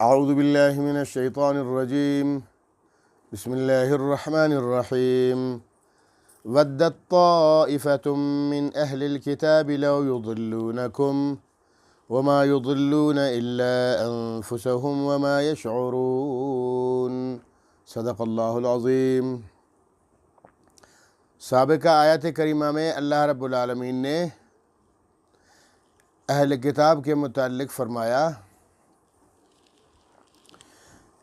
اعوذ باللہ من الشیطان الرجیم بسم اللہ الرحمن الرحیم ودت طائفة من اہل الكتاب لو يضلونکم وما يضلون الا انفسهم وما يشعرون صدق اللہ العظیم۔ سابقہ آیت کریمہ میں اللہ رب العالمین نے اہل کتاب کے متعلق فرمایا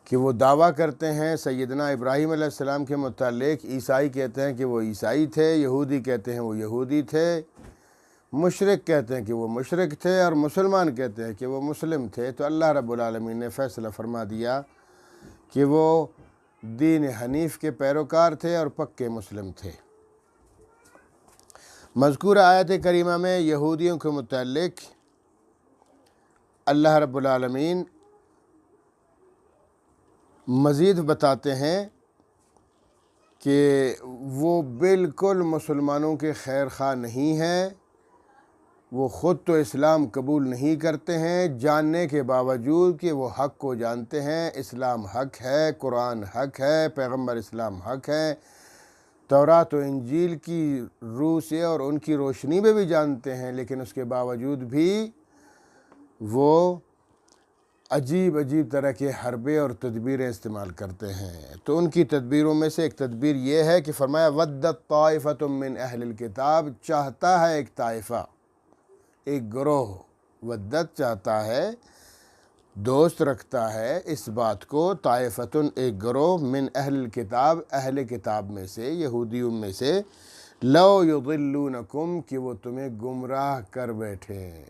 کہ وہ دعویٰ کرتے ہیں سیدنا ابراہیم علیہ السلام کے متعلق، عیسائی کہتے ہیں کہ وہ عیسائی تھے، یہودی کہتے ہیں وہ یہودی تھے، مشرک کہتے ہیں کہ وہ مشرک تھے، اور مسلمان کہتے ہیں کہ وہ مسلم تھے۔ تو اللہ رب العالمین نے فیصلہ فرما دیا کہ وہ دین حنیف کے پیروکار تھے اور پکے مسلم تھے۔ مذکورہ آیت کریمہ میں یہودیوں کے متعلق اللہ رب العالمین مزید بتاتے ہیں کہ وہ بالکل مسلمانوں کے خیر خواہ نہیں ہیں، وہ خود تو اسلام قبول نہیں کرتے ہیں، جاننے کے باوجود کہ وہ حق کو جانتے ہیں، اسلام حق ہے، قرآن حق ہے، پیغمبر اسلام حق ہے، تورات و انجیل کی روح سے اور ان کی روشنی میں بھی جانتے ہیں، لیکن اس کے باوجود بھی وہ عجیب طرح کے حربے اور تدبیریں استعمال کرتے ہیں۔ تو ان کی تدبیروں میں سے ایک تدبیر یہ ہے کہ فرمایا ودت طائفۃ من اہل الکتاب، چاہتا ہے ایک طائفہ، ایک گروہ، ودت چاہتا ہے، دوست رکھتا ہے اس بات کو، طائفۃ ایک گروہ، من اہل الکتاب اہل کتاب میں سے، یہودیوں میں سے، لو یضلونکم کہ وہ تمہیں گمراہ کر بیٹھیں۔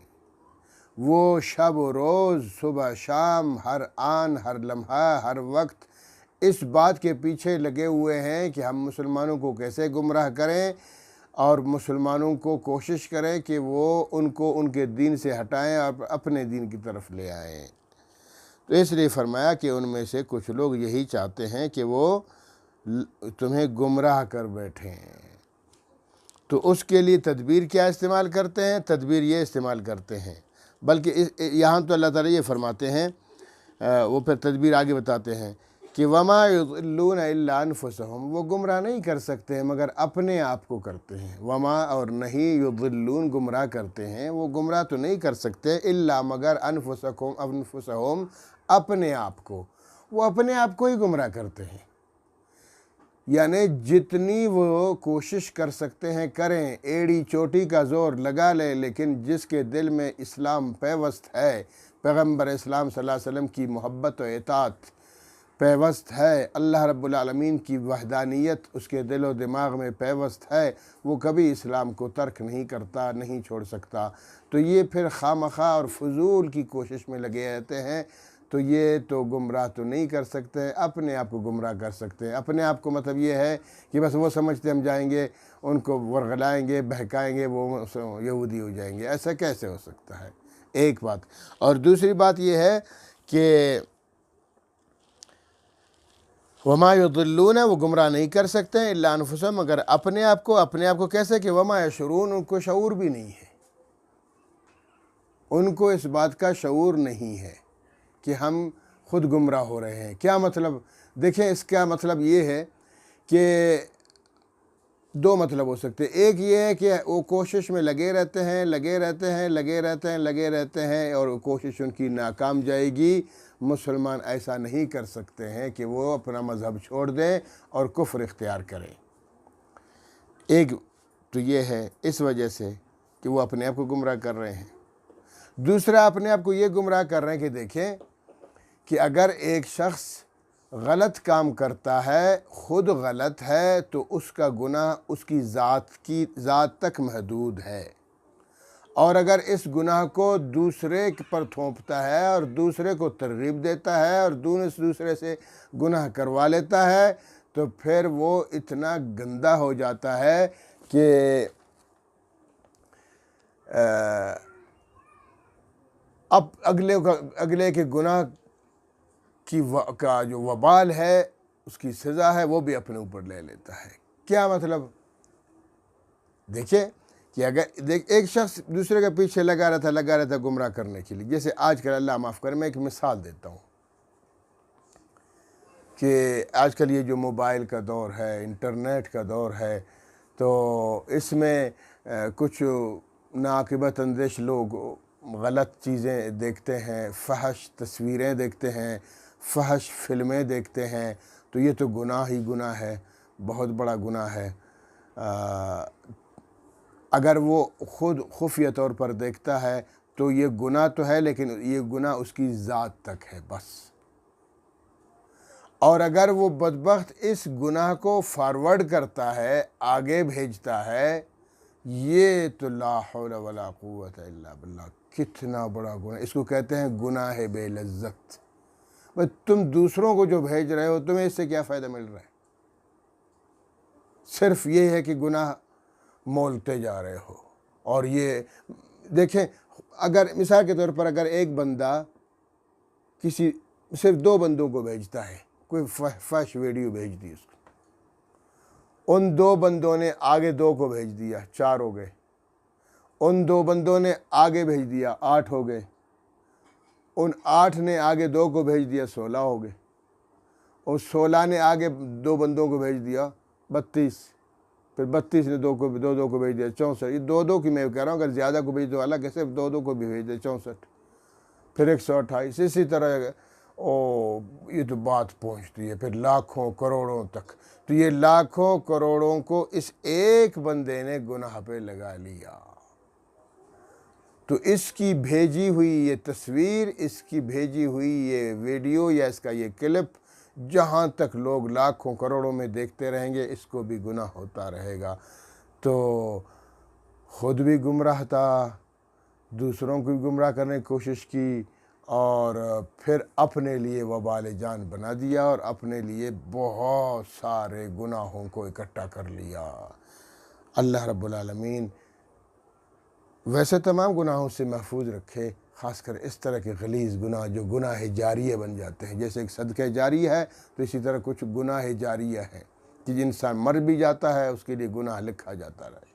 وہ شب و روز، صبح شام، ہر آن ہر لمحہ ہر وقت اس بات کے پیچھے لگے ہوئے ہیں کہ ہم مسلمانوں کو کیسے گمراہ کریں اور مسلمانوں کو کوشش کریں کہ وہ ان کو ان کے دین سے ہٹائیں اور اپنے دین کی طرف لے آئیں۔ تو اس لیے فرمایا کہ ان میں سے کچھ لوگ یہی چاہتے ہیں کہ وہ تمہیں گمراہ کر بیٹھیں۔ تو اس کے لیے تدبیر کیا استعمال کرتے ہیں؟ تدبیر یہ استعمال کرتے ہیں، بلکہ یہاں تو اللہ تعالیٰ یہ فرماتے ہیں، وہ پھر تدبیر آگے بتاتے ہیں کہ وما یضلون الا انفسهم، وہ گمراہ نہیں کر سکتے ہیں مگر اپنے آپ کو کرتے ہیں۔ وما اور نہیں، یضلون گمراہ کرتے ہیں، وہ گمراہ تو نہیں کر سکتے، الا مگر انفسهم اپنے آپ کو، وہ اپنے آپ کو ہی گمراہ کرتے ہیں۔ یعنی جتنی وہ کوشش کر سکتے ہیں کریں، ایڑی چوٹی کا زور لگا لیں، لیکن جس کے دل میں اسلام پیوست ہے، پیغمبر اسلام صلی اللہ علیہ وسلم کی محبت و اطاعت پیوست ہے، اللہ رب العالمین کی وحدانیت اس کے دل و دماغ میں پیوست ہے، وہ کبھی اسلام کو ترک نہیں کرتا، نہیں چھوڑ سکتا۔ تو یہ پھر خواہ اور فضول کی کوشش میں لگے رہتے ہیں، تو یہ تو گمراہ تو نہیں کر سکتے، اپنے آپ کو گمراہ کر سکتے ہیں۔ اپنے آپ کو مطلب یہ ہے کہ بس وہ سمجھتے ہم جائیں گے ان کو ورغلائیں گے، بہکائیں گے، وہ یہودی ہو جائیں گے۔ ایسا کیسے ہو سکتا ہے؟ ایک بات۔ اور دوسری بات یہ ہے کہ وما یضلون، وہ گمراہ نہیں کر سکتے ہیں الا انفسهم مگر اپنے آپ کو کیسے کہ وما یشعرون، ان کو شعور بھی نہیں ہے، ان کو اس بات کا شعور نہیں ہے کہ ہم خود گمراہ ہو رہے ہیں۔ کیا مطلب؟ دیکھیں اس کا مطلب یہ ہے کہ دو مطلب ہو سکتے ہیں۔ ایک یہ ہے کہ وہ کوشش میں لگے رہتے ہیں اور کوشش ان کی ناکام جائے گی۔ مسلمان ایسا نہیں کر سکتے ہیں کہ وہ اپنا مذہب چھوڑ دیں اور کفر اختیار کریں۔ ایک تو یہ ہے اس وجہ سے کہ وہ اپنے آپ کو گمراہ کر رہے ہیں۔ دوسرا اپنے آپ کو یہ گمراہ کر رہے ہیں کہ دیکھیں کہ اگر ایک شخص غلط کام کرتا ہے، خود غلط ہے، تو اس کا گناہ اس کی ذات تک محدود ہے، اور اگر اس گناہ کو دوسرے پر تھوپتا ہے اور دوسرے کو ترغیب دیتا ہے اور دوسرے سے گناہ کروا لیتا ہے، تو پھر وہ اتنا گندا ہو جاتا ہے کہ اب اگلے کے گناہ کا جو وبال ہے، اس کی سزا ہے، وہ بھی اپنے اوپر لے لیتا ہے۔ کیا مطلب؟ دیکھیں کہ اگر ایک شخص دوسرے کے پیچھے لگا رہتا گمراہ کرنے کے لیے، جیسے آج کل اللہ معاف کرے، میں ایک مثال دیتا ہوں کہ آج کل یہ جو موبائل کا دور ہے، انٹرنیٹ کا دور ہے، تو اس میں کچھ ناعاقبت اندیش لوگ غلط چیزیں دیکھتے ہیں، فحش تصویریں دیکھتے ہیں، فحش فلمیں دیکھتے ہیں، تو یہ تو گناہ ہی گناہ ہے، بہت بڑا گناہ ہے۔ اگر وہ خود خفیہ طور پر دیکھتا ہے تو یہ گناہ تو ہے، لیکن یہ گناہ اس کی ذات تک ہے بس۔ اور اگر وہ بدبخت اس گناہ کو فارورڈ کرتا ہے، آگے بھیجتا ہے، یہ تو لا حول ولا قوت الا باللہ، کتنا بڑا گناہ، اس کو کہتے ہیں گناہ بے لذت۔ بس تم دوسروں کو جو بھیج رہے ہو، تمہیں اس سے کیا فائدہ مل رہا ہے؟ صرف یہ ہے کہ گناہ مولتے جا رہے ہو۔ اور یہ دیکھیں، اگر مثال کے طور پر اگر ایک بندہ کسی صرف 2 بندوں کو بھیجتا ہے، کوئی فحش ویڈیو بھیج دی اس کو، ان 2 بندوں نے آگے 2 کو بھیج دیا، 4 ہو گئے، ان 2 بندوں نے آگے بھیج دیا، 8 ہو گئے، ان 8 نے آگے 2 کو بھیج دیا، 16 ہو گئے، اور 16 نے آگے 2 بندوں کو بھیج دیا، 32، پھر 32 نے 2 کو بھیج دیا، 64۔ یہ 2 کی میں کہہ رہا ہوں، اگر زیادہ کو بھیج دو الگ ہے، صرف 2 کو بھی بھیج دے، 64، پھر 128، اسی طرح۔ یہ تو بات پہنچتی ہے پھر لاکھوں کروڑوں تک۔ تو یہ لاکھوں کروڑوں کو اس ایک بندے نے گناہ پہ لگا لیا۔ تو اس کی بھیجی ہوئی یہ تصویر، اس کی بھیجی ہوئی یہ ویڈیو یا اس کا یہ کلپ، جہاں تک لوگ لاکھوں کروڑوں میں دیکھتے رہیں گے، اس کو بھی گناہ ہوتا رہے گا۔ تو خود بھی گمراہ تھا، دوسروں کو بھی گمراہ کرنے کی کوشش کی، اور پھر اپنے لیے وبال جان بنا دیا، اور اپنے لیے بہت سارے گناہوں کو اکٹھا کر لیا۔ اللہ رب العالمین ویسے تمام گناہوں سے محفوظ رکھے، خاص کر اس طرح کے غلیظ گناہ جو گناہ جاریہ بن جاتے ہیں۔ جیسے ایک صدقہ جاریہ ہے، تو اسی طرح کچھ گناہ جاریہ ہے کہ انسان مر بھی جاتا ہے، اس کے لیے گناہ لکھا جاتا رہے۔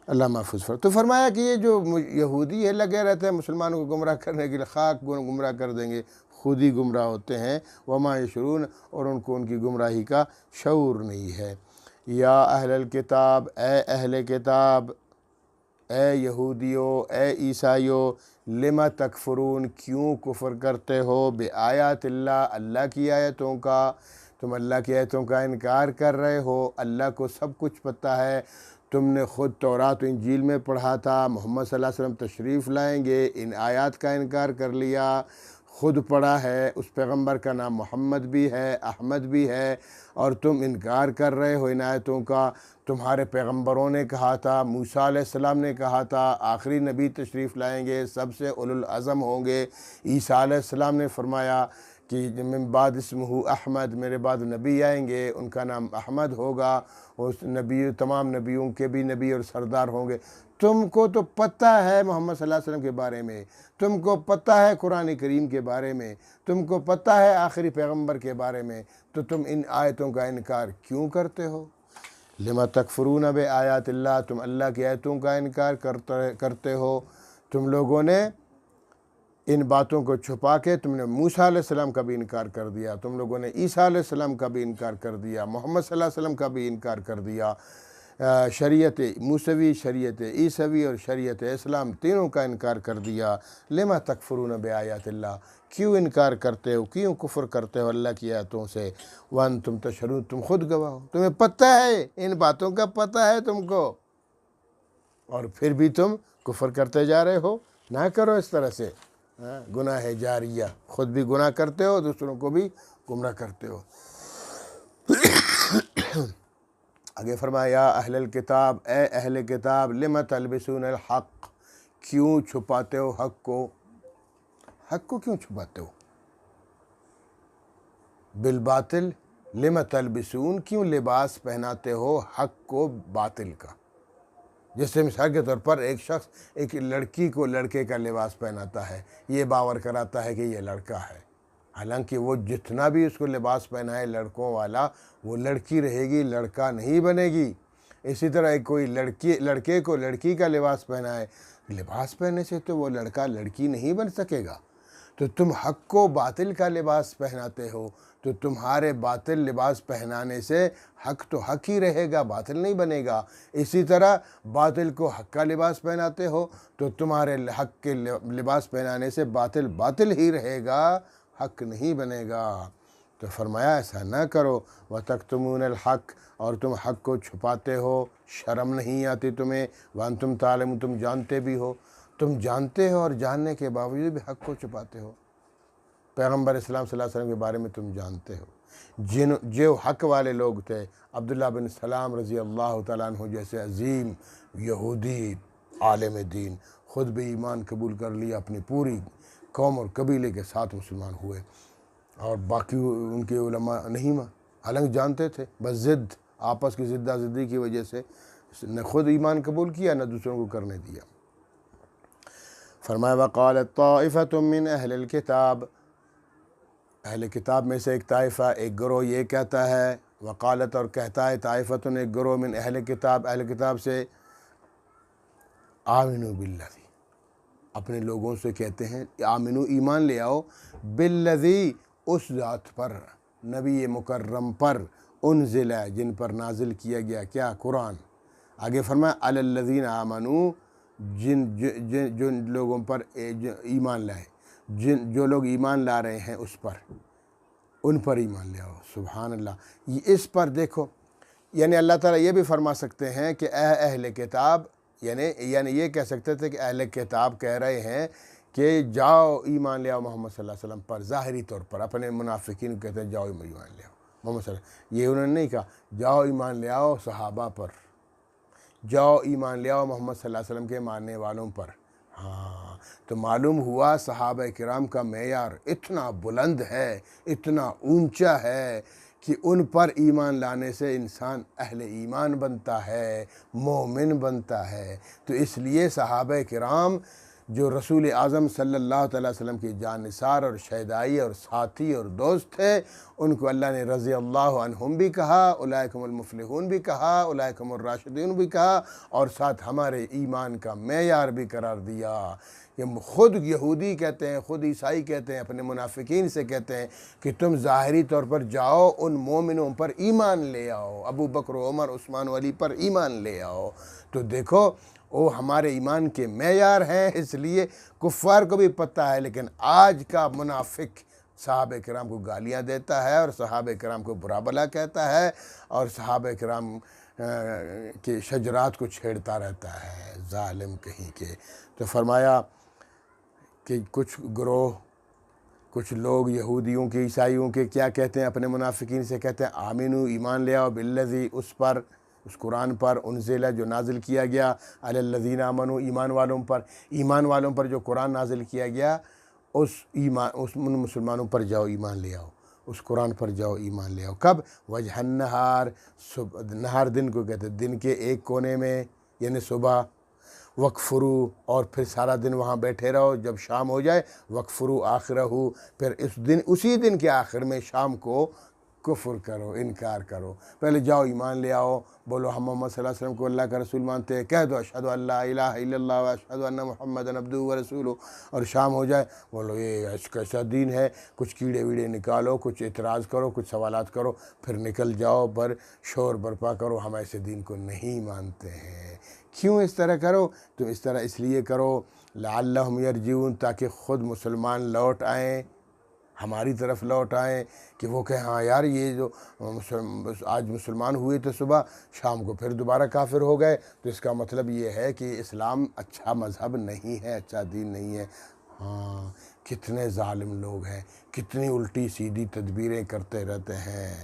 اللہ محفوظ تو فرمایا کہ یہ جو یہودی ہے لگے رہتے ہیں مسلمانوں کو گمراہ کرنے کے لیے، خاک گمراہ کر دیں گے، خود ہی گمراہ ہوتے ہیں، وما یشعرون، اور ان کو ان کی گمراہی کا شعور نہیں ہے۔ یا اہل الکتاب، اے اہل کتاب، اے یہودیو، اے عیسائیو، لما تکفرون، کیوں کفر کرتے ہو، بآیات اللہ، اللہ کی آیتوں کا، تم اللہ کی آیتوں کا انکار کر رہے ہو۔ اللہ کو سب کچھ پتہ ہے، تم نے خود تورات و انجیل میں پڑھا تھا، محمد صلی اللہ علیہ وسلم تشریف لائیں گے، ان آیات کا انکار کر لیا، خود پڑھا ہے، اس پیغمبر کا نام محمد بھی ہے، احمد بھی ہے، اور تم انکار کر رہے ہو ان آیتوں کا۔ تمہارے پیغمبروں نے کہا تھا، موسیٰ علیہ السلام نے کہا تھا آخری نبی تشریف لائیں گے، سب سے اولو العزم ہوں گے۔ عیسیٰ علیہ السلام نے فرمایا کہ من بعد اسمہ احمد، میرے بعد نبی آئیں گے، ان کا نام احمد ہوگا، اس نبی تمام نبیوں کے بھی نبی اور سردار ہوں گے۔ تم کو تو پتہ ہے محمد صلی اللہ علیہ وسلم کے بارے میں، تم کو پتہ ہے قرآن کریم کے بارے میں، تم کو پتہ ہے آخری پیغمبر کے بارے میں، تو تم ان آیتوں کا انکار کیوں کرتے ہو؟ لما تکفرون بآیات اللہ، تم اللہ کی آیتوں کا انکار کرتے ہو۔ تم لوگوں نے ان باتوں کو چھپا کے تم نے موسیٰ علیہ السلام کا بھی انکار کر دیا، تم لوگوں نے عیسیٰ علیہ السلام کا بھی انکار کر دیا، محمد صلی اللہ علیہ وسلم کا بھی انکار کر دیا، شریعت موسوی، شریعت عیسوی اور شریعت اسلام تینوں کا انکار کر دیا۔ لما تکفرون بآیات اللہ، کیوں انکار کرتے ہو، کیوں کفر کرتے ہو اللہ کی آیتوں سے، وانتم تشہدون، تم خود گواہ ہو، تمہیں پتہ ہے، ان باتوں کا پتہ ہے تم کو، اور پھر بھی تم کفر کرتے جا رہے ہو۔ نہ کرو اس طرح سے، گناہ جاریہ، خود بھی گناہ کرتے ہو، دوسروں کو بھی گمراہ کرتے ہو۔ آگے فرمایا، یا اہل الکتاب، اے اہل کتاب، لم تلبسون الحق، کیوں چھپاتے ہو حق کو، حق کو کیوں چھپاتے ہو، بالباطل، لم تلبسون، کیوں لباس پہناتے ہو حق کو باطل کا۔ جیسے مثال کے طور پر ایک شخص ایک لڑکی کو لڑکے کا لباس پہناتا ہے، یہ باور کراتا ہے کہ یہ لڑکا ہے، حالانکہ وہ جتنا بھی اس کو لباس پہنائے لڑکوں والا، وہ لڑکی رہے گی، لڑکا نہیں بنے گی۔ اسی طرح کوئی لڑکے کو لڑکی کا لباس پہنائے، لباس پہننے سے تو وہ لڑکا لڑکی نہیں بن سکے گا، تو تم حق کو باطل کا لباس پہناتے ہو، تو تمہارے باطل لباس پہنانے سے حق تو حق ہی رہے گا، باطل نہیں بنے گا۔ اسی طرح باطل کو حق کا لباس پہناتے ہو تو تمہارے حق کے لباس پہنانے سے باطل باطل ہی رہے گا، حق نہیں بنے گا۔ تو فرمایا ایسا نہ کرو، وَتَكْتُمُونَ الْحَقَّ، اور تم حق کو چھپاتے ہو، شرم نہیں آتی تمہیں، وَأَنْتُمْ تَعْلَمُونَ، تم جانتے بھی ہو، تم جانتے ہو اور جاننے کے باوجود بھی حق کو چھپاتے ہو۔ پیغمبر اسلام صلی اللہ علیہ وسلم کے بارے میں تم جانتے ہو، جو حق والے لوگ تھے، عبداللہ بن سلام رضی اللہ تعالیٰ عنہ جیسے عظیم یہودی عالم دین، خود بھی ایمان قبول کر لیا، اپنی پوری قوم اور قبیلے کے ساتھ مسلمان ہوئے، اور باقی ان کے علماء نہیں حالانکہ جانتے تھے، بس ضد، آپس کی زدہ زدی کی وجہ سے نہ خود ایمان قبول کیا نہ دوسروں کو کرنے دیا۔ فرمایا وقالت طائفۃ من اہل الکتاب، اہل کتاب میں سے ایک طائفہ، ایک گروہ یہ کہتا ہے، وقالت اور کہتا ہے، طائفۃ ایک گروہ، من اہل کتاب، اہل کتاب سے، آمنوا بالذی، اپنے لوگوں سے کہتے ہیں آمنو، ایمان لے آؤ، بالذی، اس ذات پر، نبی مکرم پر، انزل، جن پر نازل کیا گیا کیا؟ قرآن۔ آگے فرمایا علی الذین آمنوا، جن لوگوں پر ایمان لائے، جو لوگ ایمان لا رہے ہیں اس پر، ان پر ایمان لے آؤ۔ سبحان اللہ، یہ اس پر دیکھو، یعنی اللہ تعالیٰ یہ بھی فرما سکتے ہیں کہ اے اہل کتاب، یعنی یہ کہہ سکتے تھے کہ اہل کتاب کہہ رہے ہیں کہ جاؤ ایمان لے آؤ محمد صلی اللہ علیہ وسلم پر، ظاہری طور پر اپنے منافقین کو کہتے ہیں جاؤ ایمان لے آؤ محمد صلی اللہ علیہ وسلم، یہ انہوں نے نہیں کہا جاؤ ایمان لے آؤ صحابہ پر، جاؤ ایمان لے آؤ محمد صلی اللہ علیہ وسلم کے ماننے والوں پر۔ ہاں، تو معلوم ہوا صحابہ کرام کا معیار اتنا بلند ہے، اتنا اونچا ہے کہ ان پر ایمان لانے سے انسان اہل ایمان بنتا ہے، مومن بنتا ہے۔ تو اس لیے صحابہ کرام جو رسول اعظم صلی اللہ تعالیٰ وسلم کی جانثار اور شہدائی اور ساتھی اور دوست تھے، ان کو اللہ نے رضی اللہ عنہم بھی کہا، اولئک هم المفلحون بھی کہا، اولئک هم الراشدون بھی کہا، اور ساتھ ہمارے ایمان کا معیار بھی قرار دیا۔ یہ خود یہودی کہتے ہیں، خود عیسائی کہتے ہیں، اپنے منافقین سے کہتے ہیں کہ تم ظاہری طور پر جاؤ ان مومنوں پر ایمان لے آؤ، ابو بکر و عمر عثمان و علی پر ایمان لے آؤ۔ تو دیکھو وہ ہمارے ایمان کے معیار ہیں، اس لیے کفار کو بھی پتہ ہے، لیکن آج کا منافق صحابہ کرام کو گالیاں دیتا ہے اور صحابہ کرام کو برا بھلا کہتا ہے اور صحابہ کرام کے شجرات کو چھیڑتا رہتا ہے، ظالم کہیں کے۔ تو فرمایا کہ کچھ گروہ، کچھ لوگ یہودیوں کے، عیسائیوں کے کیا کہتے ہیں؟ اپنے منافقین سے کہتے ہیں آمینو، ایمان لے آؤ، بالذی، اس پر، اس قرآن پر، انزل، جو نازل کیا گیا، علی الذین آمنوا، ایمان والوں پر، ایمان والوں پر جو قرآن نازل کیا گیا، اس ان مسلمانوں پر جاؤ ایمان لے آؤ، اس قرآن پر جاؤ ایمان لے آؤ۔ کب؟ وجہ النہار، نہار دن کو کہتے ہیں، دن کے ایک کونے میں، یعنی صبح، وقفرو، اور پھر سارا دن وہاں بیٹھے رہو، جب شام ہو جائے وقفرو آخرہ، پھر اسی دن کے آخر میں شام کو کفر کرو، انکار کرو۔ پہلے جاؤ ایمان لے آؤ، بولو ہم محمد صلی اللہ علیہ وسلم کو اللہ کا رسول مانتے ہیں، کہہ دو اشہد ان لا الہ الا اللہ و اشہد ان محمدًا عبدہ و رسولہ، اور شام ہو جائے بولو یہ کیسا دین ہے، کچھ کیڑے ویڑے نکالو، کچھ اعتراض کرو، کچھ سوالات کرو، پھر نکل جاؤ، پر شور برپا کرو، ہم ایسے دین کو نہیں مانتے ہیں۔ کیوں اس طرح کرو؟ تو اس طرح اس لیے کرو لعلہم یرجعون، تاکہ خود مسلمان لوٹ آئیں، ہماری طرف لوٹ آئیں، کہ وہ کہیں ہاں یار یہ جو آج مسلمان ہوئے تو صبح، شام کو پھر دوبارہ کافر ہو گئے، تو اس کا مطلب یہ ہے کہ اسلام اچھا مذہب نہیں ہے، اچھا دین نہیں ہے۔ ہاں، کتنے ظالم لوگ ہیں، کتنی الٹی سیدھی تدبیریں کرتے رہتے ہیں۔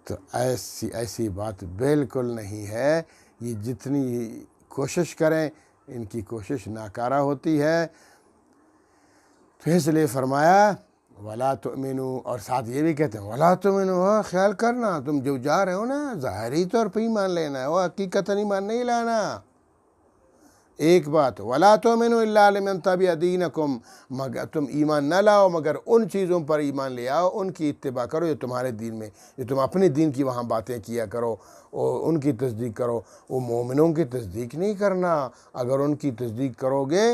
تو ایسی بات بالکل نہیں ہے، یہ جتنی کوشش کریں ان کی کوشش ناکارہ ہوتی ہے۔ تو اس لیے فرمایا وَلَا تُؤْمِنُوا، اور ساتھ یہ بھی کہتے ہیں وَلَا تُؤْمِنُوا، خیال کرنا تم جو جا رہے ہو نا ظاہری طور پہ ایمان لینا ہے، وہ حقیقتاً ایمان نہیں لانا۔ ایک بات وَلَا تُؤْمِنُوا إِلَّا لِمَنْ تَبِعَ دِينَكُمْ، مگر تم ایمان نہ لاؤ مگر ان چیزوں پر ایمان لے آؤ، ان کی اتباع کرو جو تمہارے دین میں، جو تم اپنے دین کی وہاں باتیں کیا کرو، ان کی تصدیق کرو۔ وہ مومنوں کی تصدیق نہیں کرنا، اگر ان کی تصدیق کرو گے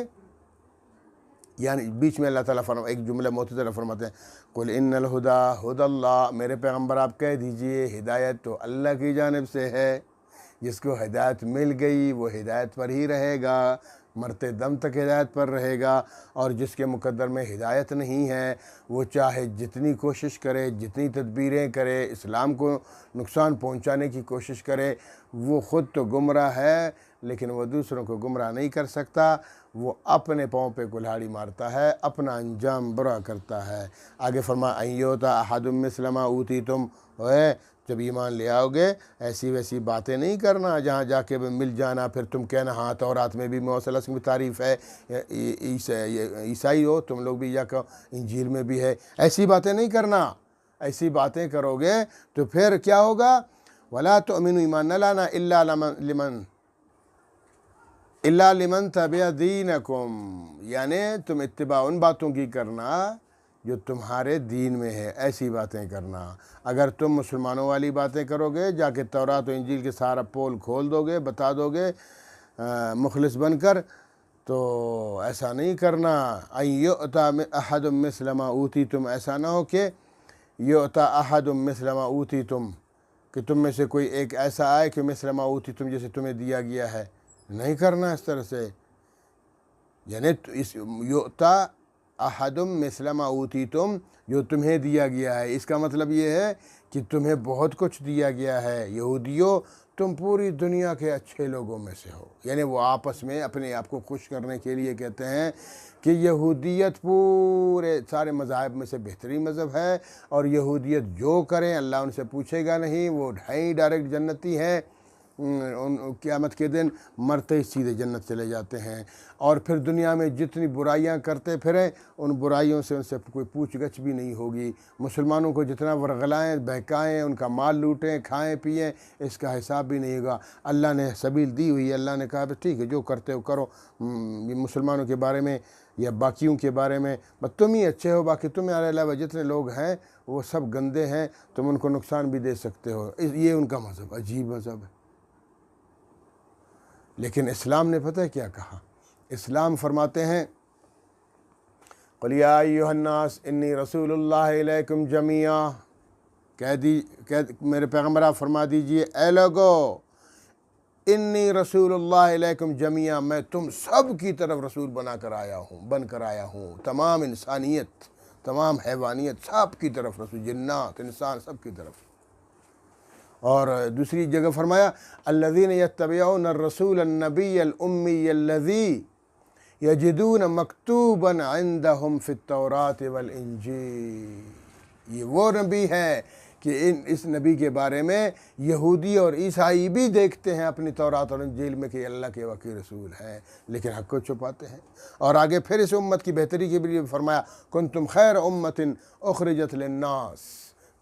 یعنی بیچ میں اللہ تعالیٰ ایک جملہ معتدلہ فرماتے ہیں، قل ان الہدی ہدی اللہ، میرے پیغمبر آپ کہہ دیجئے ہدایت تو اللہ کی جانب سے ہے، جس کو ہدایت مل گئی وہ ہدایت پر ہی رہے گا، مرتے دم تک ہدایت پر رہے گا، اور جس کے مقدر میں ہدایت نہیں ہے وہ چاہے جتنی کوشش کرے، جتنی تدبیریں کرے، اسلام کو نقصان پہنچانے کی کوشش کرے، وہ خود تو گمراہ ہے لیکن وہ دوسروں کو گمراہ نہیں کر سکتا، وہ اپنے پاؤں پہ کلہاڑی مارتا ہے، اپنا انجام برا کرتا ہے۔ آگے فرمایا ایوتا احد مثل ما اوتیتم، جب ایمان لے آؤ گے ایسی ویسی باتیں نہیں کرنا جہاں جا کے مل جانا پھر تم کہنا ہاں تورات میں بھی موسیٰ علیہ السلام کی تعریف ہے، عیسائی ہو تم لوگ بھی، یا کہ انجیل میں بھی ہے، ایسی باتیں نہیں کرنا۔ ایسی باتیں کرو گے تو پھر کیا ہوگا؟ وَلَا تُؤْمِنُوا، ایمان نہ لانا اِلَّا لِمَنْ تَبِعَ دِینَكُمْ، یعنی تم اتباع ان باتوں کی کرنا جو تمہارے دین میں ہے، ایسی باتیں کرنا۔ اگر تم مسلمانوں والی باتیں کرو گے، جا کے تورات و انجیل کے سارا پول کھول دو گے، بتا دو گے مخلص بن کر، تو ایسا نہیں کرنا۔ اَن یُؤْتَى أَحَدٌ مِثْلَ مَا أُوتِیتُم، ایسا نہ ہو کہ یُؤْتَى أَحَدٌ مِثْلَ مَا أُوتِیتُم، کہ تم میں سے کوئی ایک ایسا آئے کہ مثل ما اوتیتم، جیسے تمہیں دیا گیا ہے، نہیں کرنا اس طرح سے۔ یعنی یؤتا احد مثل ما اوتیتم، جو تمہیں دیا گیا ہے، اس کا مطلب یہ ہے کہ تمہیں بہت کچھ دیا گیا ہے۔ یہودیوں، تم پوری دنیا کے اچھے لوگوں میں سے ہو، یعنی وہ آپس میں اپنے آپ کو خوش کرنے کے لیے کہتے ہیں کہ یہودیت پورے سارے مذاہب میں سے بہترین مذہب ہے، اور یہودیت جو کریں اللہ ان سے پوچھے گا نہیں، وہ ڈائریکٹ جنتی ہیں، قیامت کے دن مرتے ہی سیدھے جنت چلے جاتے ہیں۔ اور پھر دنیا میں جتنی برائیاں کرتے پھریں ان برائیوں سے ان سے کوئی پوچھ گچھ بھی نہیں ہوگی۔ مسلمانوں کو جتنا ورغلائیں، بہکائیں، ان کا مال لوٹیں، کھائیں پئیں، اس کا حساب بھی نہیں ہوگا۔ اللہ نے سبیل دی ہوئی ہے، اللہ نے کہا بس ٹھیک ہے جو کرتے ہو کرو، مسلمانوں کے بارے میں یا باقیوں کے بارے میں بس تم ہی اچھے ہو، باقی تمہارے علاوہ جتنے لوگ ہیں وہ سب گندے ہیں، تم ان کو نقصان بھی دے سکتے ہو۔ یہ ان کا مذہب عجیب مذہب ہے۔ لیکن اسلام نے پتہ ہے کیا کہا؟ اسلام فرماتے ہیں قُلْ يَا أَيُّهَا النَّاسُ إِنِّي رَسُولُ اللَّهِ إِلَيْكُمْ جَمِيعًا، میرے پیغمبر آپ فرما دیجئے اے لوگو، انی رسول اللہ علیکم جمیعا، میں تم سب کی طرف رسول بن کر آیا ہوں، تمام انسانیت، تمام حیوانیت، سب کی طرف رسول، جنات انسان سب کی طرف۔ اور دوسری جگہ فرمایا الذین یتبعون الرسول النبی الامی الذی یجدون مکتوبا عندهم فی التوراۃ والانجیل، یہ وہ نبی ہے کہ اس نبی کے بارے میں یہودی اور عیسائی بھی دیکھتے ہیں اپنی تورات اور انجیل میں کہ اللہ کے وکی رسول ہیں، لیکن حق کو چھپاتے ہیں۔ اور آگے پھر اس امت کی بہتری کے لیے فرمایا کنتم خیر امت اخرجت للناس،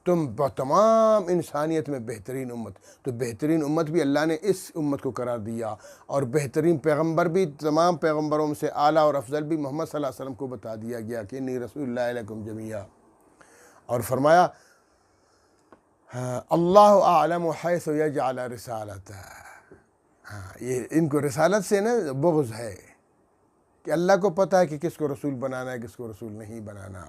تم تمام انسانیت میں بہترین امت۔ تو بہترین امت بھی اللہ نے اس امت کو قرار دیا، اور بہترین پیغمبر بھی تمام پیغمبروں سے اعلیٰ اور افضل بھی محمد صلی اللہ علیہ وسلم کو بتا دیا گیا کہ انی رسول اللہ علیکم جمیعا۔ اور فرمایا اللہ اعلم حیث یجعل رسالتہ، یہ ان کو رسالت سے نا بغض ہے کہ اللہ کو پتہ ہے کہ کس کو رسول بنانا ہے کس کو رسول نہیں بنانا۔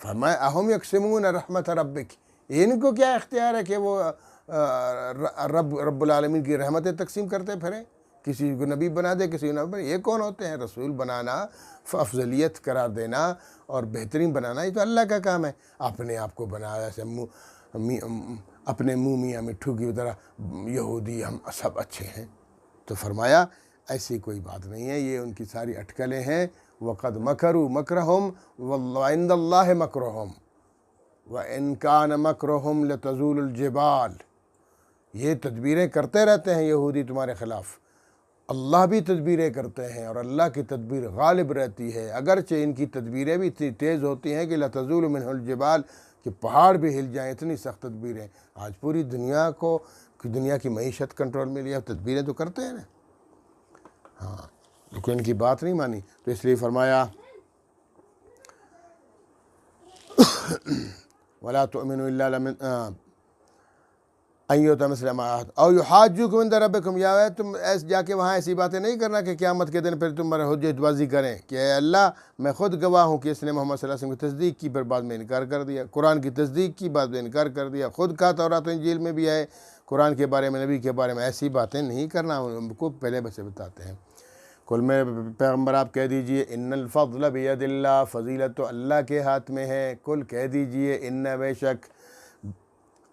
فرمایا اہم یقسمون رحمت ربک، ان کو کیا اختیار ہے کہ وہ رب العالمین کی رحمتیں تقسیم کرتے پھریں، کسی کو نبی بنا دے کسی کو نبی بنا دے؟ یہ کون ہوتے ہیں؟ رسول بنانا، افضلیت قرار دینا اور بہترین بنانا یہ تو اللہ کا کام ہے۔ اپنے آپ کو بنایا ایسے اپنے منہ میاں مٹھو کی طرح یہودی ہم سب اچھے ہیں، تو فرمایا ایسی کوئی بات نہیں ہے، یہ ان کی ساری اٹکلیں ہیں۔ وَقَدْ مَكَرُوا مَكْرَهُمْ وَعِندَ اللَّهِ مَكْرُهُمْ وَإِنْ كَانَ مَكْرُهُمْ لَتَزُولُ الْجِبَالِ، یہ تدبیریں کرتے رہتے ہیں یہودی تمہارے خلاف، اللہ بھی تدبیریں کرتے ہیں اور اللہ کی تدبیر غالب رہتی ہے، اگرچہ ان کی تدبیریں بھی اتنی تیز ہوتی ہیں کہ لَتَزُولُ مِنْهُ الْجِبَالِ، کہ پہاڑ بھی ہل جائیں، اتنی سخت تدبیریں۔ آج پوری دنیا کی معیشت کنٹرول میں لیا، تدبیریں تو کرتے ہیں نا، ہاں، لیکن ان کی بات نہیں مانی، تو اس لیے فرمایا وَلَا تُؤْمِنُوا إِلَّا لَمَنْ ایوتا مسلم او یحاجوکم عند ربکم، یا تم ایس جا کے وہاں ایسی باتیں نہیں کرنا کہ قیامت کے دن پھر تم پر حجت بازی کریں کہ اے اللہ میں خود گواہ ہوں کہ اس نے محمد صلی اللہ علیہ وسلم کی تصدیق کی پر بعد میں انکار کر دیا، قرآن کی تصدیق کی بعد میں انکار کر دیا، خود کہا تورات و انجیل میں بھی ہے قرآن کے بارے میں، نبی کے بارے میں ایسی باتیں نہیں کرنا، ہم کو پہلے بس بتاتے ہیں۔ کل میں پیغمبر آپ کہہ دیجئے ان الفضل بید اللہ، فضیلت تو اللہ کے ہاتھ میں ہے، کل کہہ دیجئے ان بے شک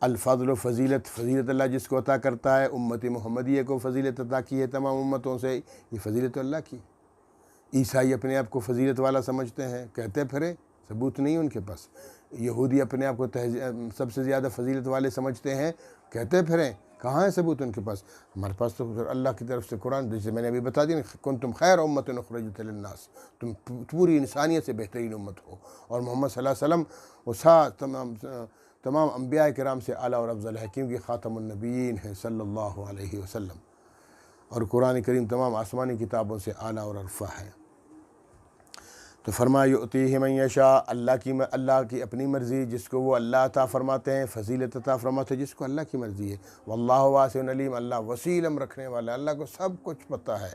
الفضل و فضیلت اللہ جس کو عطا کرتا ہے، امت محمدیہ کو فضیلت عطا کی ہے تمام امتوں سے، یہ فضیلت اللہ کی۔ عیسائی اپنے آپ کو فضیلت والا سمجھتے ہیں، کہتے پھرے، ثبوت نہیں ان کے پاس۔ یہودی اپنے آپ کو سب سے زیادہ فضیلت والے سمجھتے ہیں، کہتے پھریں، کہاں ہے ثبوت ان کے پاس؟ ہمارے پاس تو اللہ کی طرف سے قرآن، جسے میں نے ابھی بتا دیا، کنتم خیر امت اخرجت للناس، تم پوری انسانیت سے بہترین امت ہو، اور محمد صلی اللہ علیہ وسلم وہ تمام انبیاء کرام سے اعلیٰ اور افضل ہے، کیونکہ خاتم النبیین ہے صلی اللہ علیہ وسلم، اور قرآن کریم تمام آسمانی کتابوں سے اعلیٰ اور ارفع ہے۔ تو فرمایا یؤتیہ من یشاء، اللہ کی اپنی مرضی، جس کو وہ اللہ عطا فرماتے ہیں، فضیلت عطا فرماتے ہیں جس کو اللہ کی مرضی ہے۔ واللہ واسع علیم، اللہ وسیع علم رکھنے والا، اللہ کو سب کچھ پتہ ہے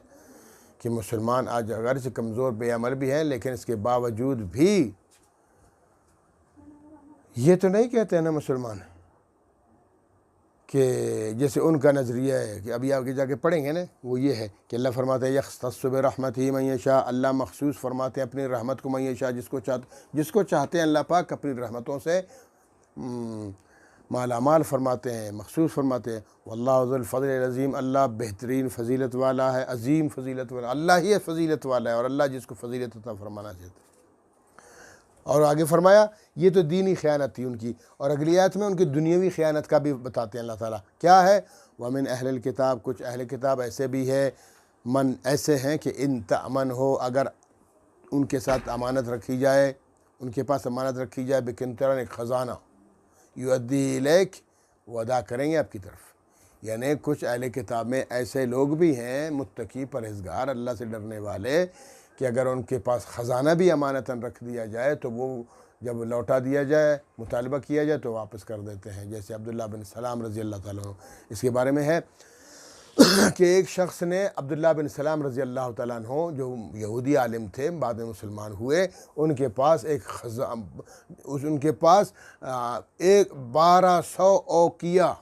کہ مسلمان آج اگرچہ کمزور بے عمل بھی ہیں، لیکن اس کے باوجود بھی یہ تو نہیں کہتے ہیں نا مسلمان کہ جیسے ان کا نظریہ ہے کہ ابھی آگے جا کے پڑھیں گے نا، وہ یہ ہے کہ اللہ فرماتے ہیں یختص برحمتہ من یشاء، اللہ مخصوص فرماتے ہیں اپنی رحمت کو من یشاء، جس کو چاہتے ہیں اللہ پاک اپنی رحمتوں سے مالا مال فرماتے ہیں، مخصوص فرماتے ہیں۔ واللہ ذو الفضل العظیم، اللہ بہترین فضیلت والا ہے، عظیم فضیلت والا، اللہ ہی فضیلت والا ہے، اور اللہ جس کو فضیلت عطا فرمانا چاہتے ہیں۔ اور آگے فرمایا یہ تو دینی خیانت تھی ان کی، اور اگلی آیت میں ان کی دنیاوی خیانت کا بھی بتاتے ہیں اللہ تعالیٰ کیا ہے۔ وَمِنْ اہل الکتاب، کچھ اہل کتاب ایسے بھی ہے، من ایسے ہیں کہ ان تأمن ہو، اگر ان کے ساتھ امانت رکھی جائے، ان کے پاس امانت رکھی جائے، بقنطرٍ، ایک خزانہ، یؤدی الیک، وہ ادا کریں گے آپ کی طرف۔ یعنی کچھ اہل کتاب میں ایسے لوگ بھی ہیں متقی پرہیزگار اللہ سے ڈرنے والے کہ اگر ان کے پاس خزانہ بھی امانتاً رکھ دیا جائے تو وہ جب لوٹا دیا جائے، مطالبہ کیا جائے تو واپس کر دیتے ہیں، جیسے عبداللہ بن سلام رضی اللہ تعالیٰ عنہ۔ اس کے بارے میں ہے کہ ایک شخص نے عبداللہ بن سلام رضی اللہ تعالیٰ عنہ، جو یہودی عالم تھے، بعد میں مسلمان ہوئے، ان کے پاس 1200 اوقیہ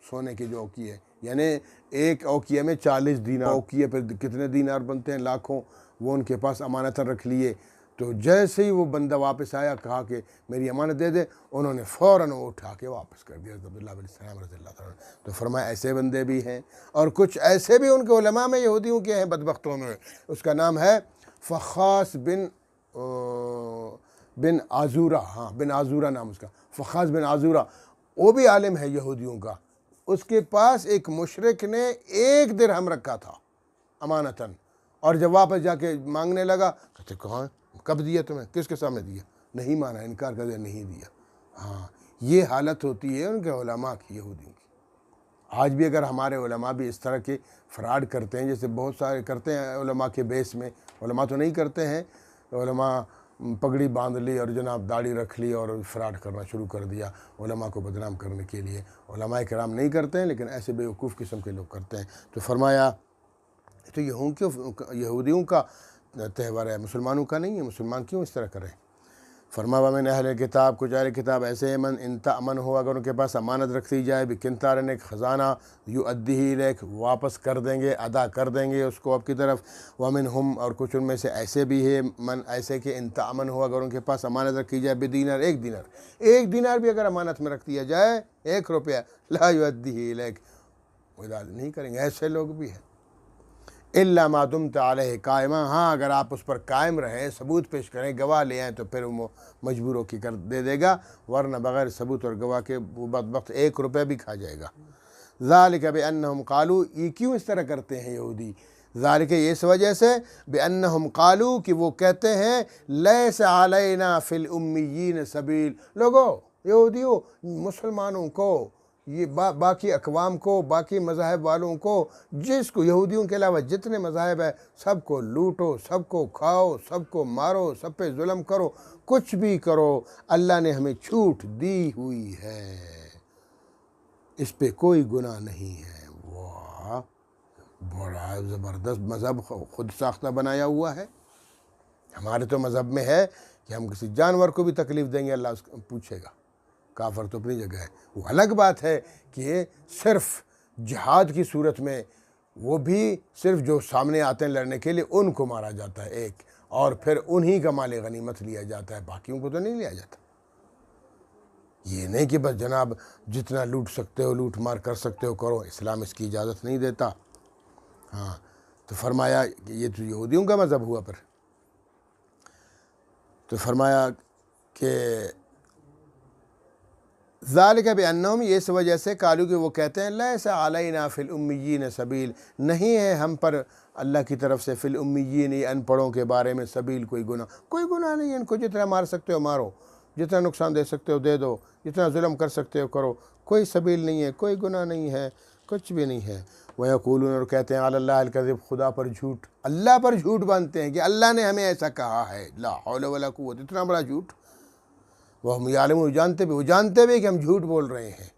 سونے کے جو اوقیہ، یعنی ایک اوقیہ میں 40 دینار، اوقیہ پہ کتنے دینار بنتے ہیں، لاکھوں، وہ ان کے پاس امانتاً رکھ لیے۔ تو جیسے ہی وہ بندہ واپس آیا، کہا کہ میری امانت دے دے، انہوں نے فوراً وہ اٹھا کے واپس کر دیا عبداللہ بن سلام رضی اللہ تعالیٰ عنہ۔ تو فرمایا ایسے بندے بھی ہیں، اور کچھ ایسے بھی ان کے علماء میں یہودیوں کے ہیں بدبختوں میں۔ اس کا نام ہے فخاس بن عزورہ، بن عزورہ نام اس کا، فخاس بن عزورہ، وہ بھی عالم ہے یہودیوں کا۔ اس کے پاس ایک مشرک نے 1 درہم رکھا تھا امانتاً، اور جب واپس جا کے مانگنے لگا، کہتے کہاں، کب دیا تمہیں، کس کے سامنے دیا؟ نہیں مانا، انکار کر دیا، نہیں دیا۔ یہ حالت ہوتی ہے ان کے علماء کی، یہودیوں کی۔ آج بھی اگر ہمارے علماء بھی اس طرح کے فراڈ کرتے ہیں، جیسے بہت سارے کرتے ہیں علماء کے بیس میں، علماء تو نہیں کرتے ہیں، علماء پگڑی باندھ لی اور جناب داڑھی رکھ لی اور فراڈ کرنا شروع کر دیا علماء کو بدنام کرنے کے لیے۔ علماء کرام نہیں کرتے ہیں، لیکن ایسے بیوقوف قسم کے لوگ کرتے ہیں۔ تو فرمایا تو یہودیوں کا تہوار ہے، مسلمانوں کا نہیں ہے، مسلمان کیوں اس طرح کریں؟ فرمایا من اہل کتاب، کچھ اہل کتاب ایسے ہیں، من ان تأمن ہو، اگر ان کے پاس امانت رکھ دی جائے، بقنطار، ایک خزانہ، یؤدیہ الیک، واپس کر دیں گے، ادا کر دیں گے اس کو آپ کی طرف۔ ومنہم، اور کچھ ان میں سے ایسے بھی ہے، من ایسے کہ ان تأمن ہو، اگر ان کے پاس امانت رکھی جائے، بدینار، 1 دینار بھی اگر امانت میں رکھ دیا جائے، 1 روپیہ، لا یؤدیہ الیک، وہ ادا نہیں کریں گے، ایسے لوگ بھی ہیں۔ الا ما دمت علیہ قائما، اگر آپ اس پر قائم رہیں، ثبوت پیش کریں، گواہ لے آئیں، تو پھر وہ مجبور ہو کے دے دے گا، ورنہ بغیر ثبوت اور گواہ کے وہ بدبخت 1 روپے بھی کھا جائے گا۔ ذالک بانہم قالوا، یہ کیوں اس طرح کرتے ہیں یہودی؟ ذالک، اس وجہ سے، بانہم قالوا، کہ وہ کہتے ہیں، لیس علینا فی الامیین سبیل، لوگوں، یہودیوں، مسلمانوں کو، یہ باقی اقوام کو، باقی مذاہب والوں کو، جس کو، یہودیوں کے علاوہ جتنے مذاہب ہیں، سب کو لوٹو، سب کو کھاؤ، سب کو مارو، سب پہ ظلم کرو، کچھ بھی کرو، اللہ نے ہمیں چھوٹ دی ہوئی ہے۔ اس پہ کوئی گناہ نہیں ہے۔ واہ، بڑا زبردست مذہب خود ساختہ بنایا ہوا ہے۔ ہمارے تو مذہب میں ہے کہ ہم کسی جانور کو بھی تکلیف دیں گے اللہ اس کو پوچھے گا۔ کافر تو اپنی جگہ ہے، وہ الگ بات ہے کہ صرف جہاد کی صورت میں وہ بھی صرف جو سامنے آتے ہیں لڑنے کے لیے ان کو مارا جاتا ہے ایک، اور پھر انہی کا مال غنیمت لیا جاتا ہے، باقیوں کو تو نہیں لیا جاتا۔ یہ نہیں کہ بس جناب جتنا لوٹ سکتے ہو لوٹ مار کر سکتے ہو کرو، اسلام اس کی اجازت نہیں دیتا۔ ہاں، تو فرمایا کہ یہ تو یہودیوں کا مذہب ہوا۔ پر تو فرمایا کہ ذالک بانہم، یہ اس وجہ سے قالوا کہ وہ کہتے ہیں لیس علینا فی الامیین سبیل، نہیں ہے ہم پر اللہ کی طرف سے فی الامیین، ان پڑھوں کے بارے میں سبیل، کوئی گناہ نہیں ہے، ان کو جتنا مار سکتے ہو مارو، جتنا نقصان دے سکتے ہو دے دو، جتنا ظلم کر سکتے ہو کرو، کوئی سبیل نہیں ہے، کوئی گناہ نہیں ہے، کچھ بھی نہیں ہے۔ وَيَقُولُونَ، اور کہتے ہیں علی اللہ الکذب، خدا پر جھوٹ، اللہ پر جھوٹ باندھتے ہیں کہ اللہ نے ہمیں ایسا کہا ہے، لا حول ولا قوت، اتنا بڑا جھوٹ۔ وَهُمْ يَعْلَمُونَ، جانتے بھی کہ ہم جھوٹ بول رہے ہیں۔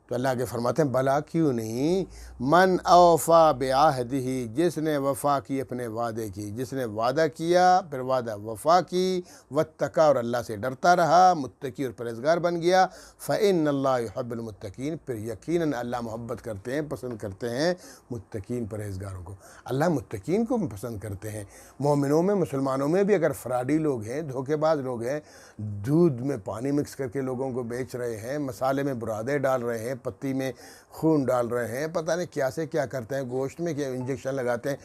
تو اللہ کے فرماتے ہیں بلا، کیوں نہیں، من اوفا بعہدہ، جس نے وفا کی اپنے وعدے کی، جس نے وعدہ کیا پھر وعدہ وفا کی، واتقا، اور اللہ سے ڈرتا رہا، متقی اور پرہیزگار بن گیا، فإن اللہ يحب المتقین، پھر یقیناً اللہ محبت کرتے ہیں، پسند کرتے ہیں متقین پرہیزگاروں کو۔ اللہ متقین کو پسند کرتے ہیں۔ مومنوں میں، مسلمانوں میں بھی اگر فراڈی لوگ ہیں، دھوکے باز لوگ ہیں، دودھ میں پانی مکس کر کے لوگوں کو بیچ رہے ہیں، مسالے میں برادے ڈال رہے ہیں، پتی میں خون ڈال رہے ہیں، پتہ نہیں کیا سے کیا کرتے ہیں، گوشت میں کیا انجیکشن لگاتے ہیں،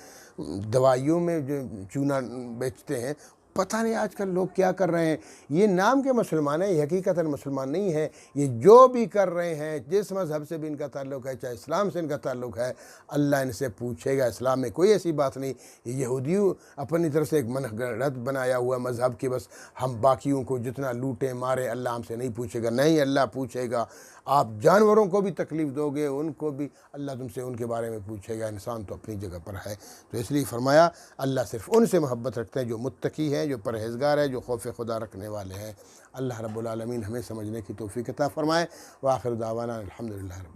دوائیوں میں جو چونا بیچتے ہیں، پتہ نہیں آج کل لوگ کیا کر رہے ہیں۔ یہ نام کے مسلمان ہیں، یہ حقیقتاً مسلمان نہیں ہیں۔ یہ جو بھی کر رہے ہیں، جس مذہب سے بھی ان کا تعلق ہے، چاہے اسلام سے ان کا تعلق ہے، اللہ ان سے پوچھے گا۔ اسلام میں کوئی ایسی بات نہیں، یہ یہودیوں اپنی طرف سے ایک منگڑت بنایا ہوا مذہب کہ بس ہم باقیوں کو جتنا لوٹیں مارے، اللہ ہم سے نہیں پوچھے گا۔ نہیں، اللہ پوچھے گا۔ آپ جانوروں کو بھی تکلیف دو گے، ان کو بھی اللہ تم سے ان کے بارے میں پوچھے گا۔ انسان تو اپنی جگہ پر ہے۔ تو اس لیے فرمایا اللہ صرف ان سے محبت رکھتے ہیں جو متقی ہیں، جو پرہیزگار ہیں، جو خوف خدا رکھنے والے ہیں۔ اللہ رب العالمین ہمیں سمجھنے کی توفیق عطا فرمائے۔ وآخر دعوانا الحمدللہ۔